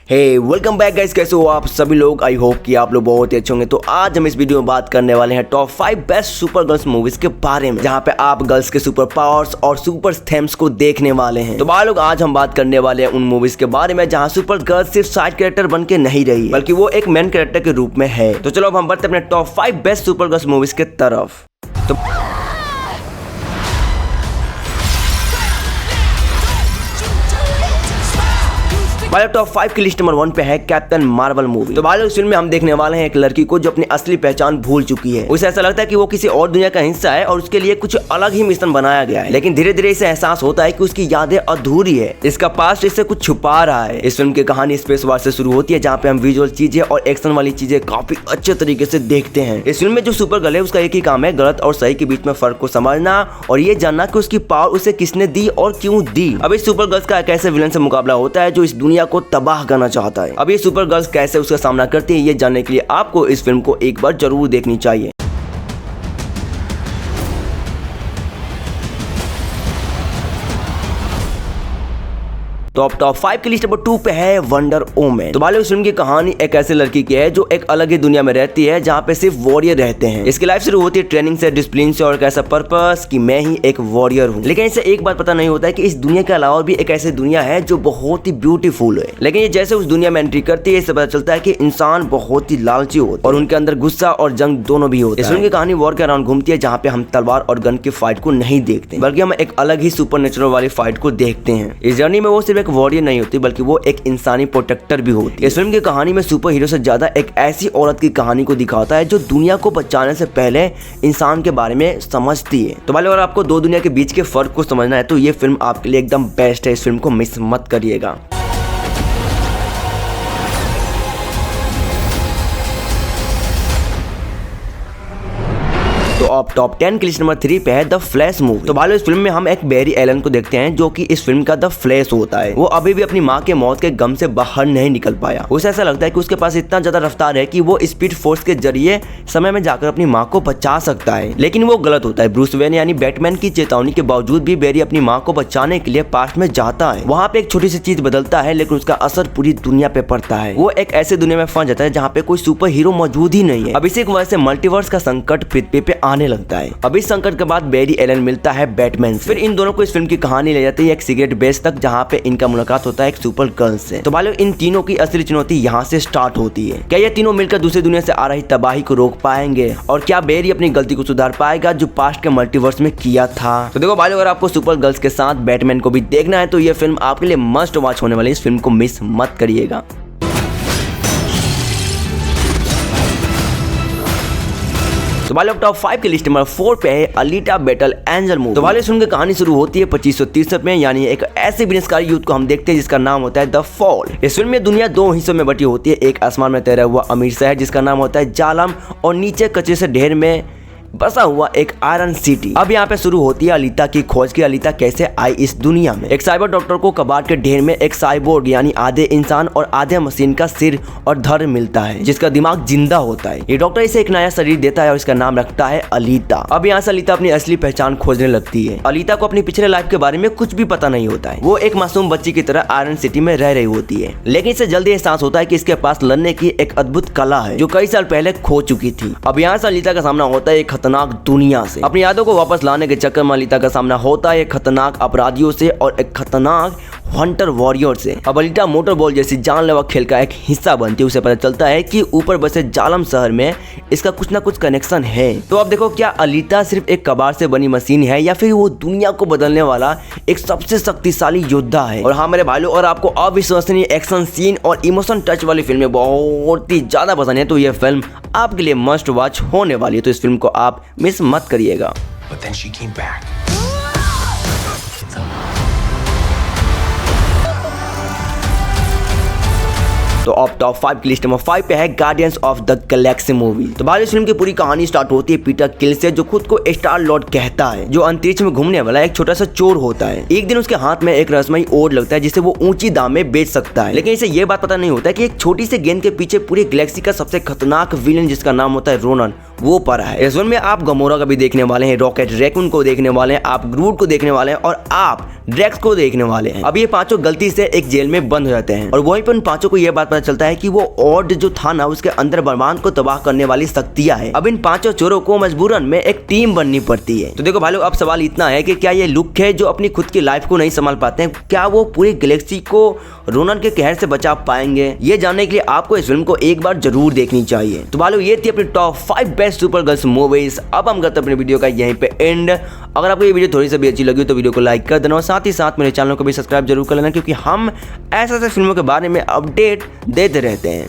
Welcome back guys, कैसे हो आप सभी लोग। आई होप कि आप लोग बहुत ही अच्छे होंगे। तो आज हम इस वीडियो में बात करने वाले हैं top 5 best super girls movies के बारे में, जहां पे आप गर्ल्स के सुपर पावर्स और सुपर थेम्स को देखने वाले हैं। तो भाई लोग, आज हम बात करने वाले हैं उन मूवीज के बारे में जहां सुपर गर्ल्स सिर्फ साइड कैरेक्टर बन के नहीं रही, बल्कि वो एक मेन कैरेक्टर के रूप में है। तो चलो अब हम बढ़ते अपने top 5 best super girls movies के तरफ। तो भाई टॉप 5 की लिस्ट नंबर 1 पे है कैप्टन मार्वल मूवी। तो भाई इस फिल्म में हम देखने वाले हैं एक लड़की को जो अपनी असली पहचान भूल चुकी है। उसे ऐसा लगता है कि वो किसी और दुनिया का हिस्सा है और उसके लिए कुछ अलग ही मिशन बनाया गया है, लेकिन धीरे धीरे इसे एहसास होता है कि उसकी यादें अधूरी है, इसका पास्ट इससे कुछ छुपा रहा है। इस फिल्म की कहानी स्पेस वार से शुरू होती है, जहाँ पे हम विजुअल चीजें और एक्शन वाली चीजें काफी अच्छे तरीके से देखते हैं। इस फिल्म में जो सुपर गर्ल है उसका एक ही काम है, गलत और सही के बीच में फर्क को समझना और ये जानना कि उसकी पावर उसे किसने दी और क्यों दी। अब इस सुपर गर्ल्स का एक ऐसे विलन से मुकाबला होता है जो इस दुनिया को तबाह करना चाहता है। अब ये सुपर गर्ल्स कैसे उसका सामना करती है, ये जानने के लिए आपको इस फिल्म को एक बार जरूर देखनी चाहिए। तो टॉप 5 की लिस्ट नंबर 2 पे है वंडर वुमन। तो भाई इस फिल्म की कहानी एक ऐसे लड़की की है जो एक अलग ही दुनिया में रहती है, जहाँ पे सिर्फ वॉरियर रहते हैं। इसकी लाइफ शुरू होती है ट्रेनिंग से, डिसिप्लिन से और एक ऐसा पर्पस कि मैं ही एक वॉरियर हूँ। लेकिन इसे एक बात पता नहीं होता है कि इस दुनिया के अलावा भी एक ऐसी दुनिया है जो बहुत ही ब्यूटीफुल है। लेकिन ये जैसे उस दुनिया में एंट्री करती है, इससे पता चलता है कि इंसान बहुत ही लालची होते हैं और उनके अंदर गुस्सा और जंग दोनों भी होते हैं। इस फिल्म की कहानी वॉर के अराउंड घूमती है, जहाँ पे हम तलवार और गन की फाइट को नहीं देखते, बल्कि हम एक अलग ही सुपर नेचुरल वाली फाइट को देखते हैं। इस जर्नी में वो सिर्फ एक वॉरियर नहीं होती, बल्कि वो एक इंसानी प्रोटेक्टर भी होती है। इस फिल्म की कहानी में सुपर हीरो से ज्यादा एक ऐसी औरत की कहानी को दिखाता है जो दुनिया को बचाने से पहले इंसान के बारे में समझती है। तो भाई अगर आपको दो दुनिया के बीच के फर्क को समझना है तो ये फिल्म आपके लिए एकदम बेस्ट है। इस फिल्म को मिस मत करिएगा। तो अब टॉप 10 की लिस्ट नंबर 3 पे है द फ्लैश मूवी। तो भाई इस फिल्म में हम एक बैरी एलन को देखते हैं जो कि इस फिल्म का द फ्लैश होता है। वो अभी भी अपनी माँ के मौत के गम से बाहर नहीं निकल पाया। उसे ऐसा लगता है कि उसके पास इतना ज्यादा रफ्तार है कि वो स्पीड फोर्स के जरिए समय में जाकर अपनी माँ को बचा सकता है, लेकिन वो गलत होता है। ब्रूस वेन यानी बैटमैन की चेतावनी के बावजूद भी बैरी अपनी माँ को बचाने के लिए पास्ट में जाता है। वहाँ पे एक छोटी सी चीज बदलता है, लेकिन उसका असर पूरी दुनिया पे पड़ता है। वो एक ऐसे दुनिया में फंस जाता है जहाँ पे कोई सुपर हीरो मौजूद ही नहीं है। अब इसी की वजह से मल्टीवर्स का संकट पृथ्वी पे आने लगता है। अब इस संकट के बाद बैरी एलन मिलता है बैटमैन से। फिर इन दोनों को इस फिल्म की कहानी ले जाती है एक सिगरेट बेस तक, जहाँ पे इनका मुलाकात होता है एक सुपर गर्ल से। तो भाई इन तीनों की असली चुनौती यहाँ से स्टार्ट होती है। क्या ये तीनों मिलकर दूसरी दुनिया से आ रही तबाही को रोक पाएंगे, और क्या बैरी अपनी गलती को सुधार पाएगा जो पास्ट के मल्टीवर्स में किया था। तो देखो भाई, अगर आपको सुपर गर्ल्स के साथ बैटमैन को भी देखना है तो ये फिल्म आपके लिए मस्ट वॉच होने वाली है। इस फिल्म को मिस मत करिएगा। तो भाई टॉप 5 की लिस्ट नंबर 4 पे है अलीटा बैटल एंजल मूवी। तो भाई इस फिल्म की कहानी शुरू होती है 2563 में, यानी एक ऐसे विनाशकारी युद्ध को हम देखते हैं जिसका नाम होता है द फॉल। इस फिल्म में दुनिया दो हिस्सों में बटी होती है। एक आसमान में तैरा हुआ अमीर शहर जिसका नाम होता है जालम, और नीचे कचरे से ढेर में बसा हुआ एक आयरन सिटी। अब यहाँ पे शुरू होती है अलीता की खोज की अलीता कैसे आई इस दुनिया में। एक साइबर डॉक्टर को कबाड़ के ढेर में एक साइबोर्ग यानी आधे इंसान और आधे मशीन का सिर और धड़ मिलता है, जिसका दिमाग जिंदा होता है। ये डॉक्टर इसे एक नया शरीर देता है और इसका नाम रखता है अलीता। अब यहाँ से अलीता अपनी असली पहचान खोजने लगती है। अलीता को अपनी पिछले लाइफ के बारे में कुछ भी पता नहीं होता है। वो एक मासूम बच्ची की तरह आयरन सिटी में रह रही होती है, लेकिन इसे जल्दी एहसास होता है कि इसके पास लड़ने की एक अद्भुत कला है जो कई साल पहले खो चुकी थी। अब यहाँ से अलीता का सामना होता है एक खतरनाक दुनिया से। अपनी यादों को वापस लाने के चक्कर में अलीता का सामना होता है एक खतरनाक अपराधियों से और एक खतरनाक हंटर वॉरियर से। अब अलीता मोटर बॉल जैसी जानलेवा खेल का एक हिस्सा बनती है। उसे पता चलता है कि ऊपर बसे जालम शहर में इसका कुछ ना कुछ कनेक्शन है। तो अब देखो, क्या अलीता सिर्फ एक कबाड़ से बनी मशीन है या फिर वो दुनिया को बदलने वाला एक सबसे शक्तिशाली योद्धा है। और हाँ मेरे भाइयों, और आपको अविश्वसनीय एक्शन सीन और इमोशन टच वाली फिल्में बहुत ही ज्यादा पसंद है तो यह फिल्म आपके लिए मस्ट वॉच होने वाली है। तो इस फिल्म को आप मिस मत करिएगा। तो अब टॉप 5 की लिस्ट नंबर 5 पे है guardians of the Galaxy movie. तो भाई इस फिल्म की पूरी कहानी स्टार्ट होती है पीटर किल से, जो खुद को स्टार लॉर्ड कहता है, जो अंतरिक्ष में घूमने वाला एक छोटा सा चोर होता है। एक दिन उसके हाथ में एक रहस्यमयी ओड लगता है जिसे वो ऊंची दाम में बेच सकता है, लेकिन इसे ये बात पता नहीं होता कि एक छोटी सी गेंद के पीछे पूरी गैलेक्सी का सबसे खतरनाक विलेन जिसका नाम होता है रोनन, वो पड़ा है। इस फिल्म में आप गमोरा का भी देखने वाले हैं, रॉकेट रैकून को देखने वाले हैं, आप ग्रूट को देखने वाले हैं और आप ड्रैक्स को देखने वाले हैं। अब ये पांचों गलती से एक जेल में बंद हो जाते हैं और वहीं पर उन पांचों को यह बात पता चलता है कि वो ऑर्ड जो था ना उसके अंदर ब्रह्मांड को तबाह करने वाली शक्तियां है। अब इन पांचों चोरों को मजबूरन में एक टीम बननी पड़ती है। तो देखो भाई लोग, अब सवाल इतना है कि क्या ये लुक है जो अपनी खुद की लाइफ को नहीं संभाल पाते हैं, क्या वो पूरी गैलेक्सी को रोनन के कहर से बचा पाएंगे? ये जानने के लिए आपको इस फिल्म को एक बार जरूर देखनी चाहिए। तो भाई लोग, ये थी अपनी top 5 best super girls movies. अब हम करते हैं अपने वीडियो का यहीं पे एंड। अगर आपको ये वीडियो थोड़ी सी भी अच्छी लगी तो वीडियो को लाइक कर देना और साथ ही साथ मेरे चैनल को भी सब्सक्राइब जरूर कर लेना, क्योंकि हम ऐसे फिल्मों के बारे में अपडेट देते रहते हैं।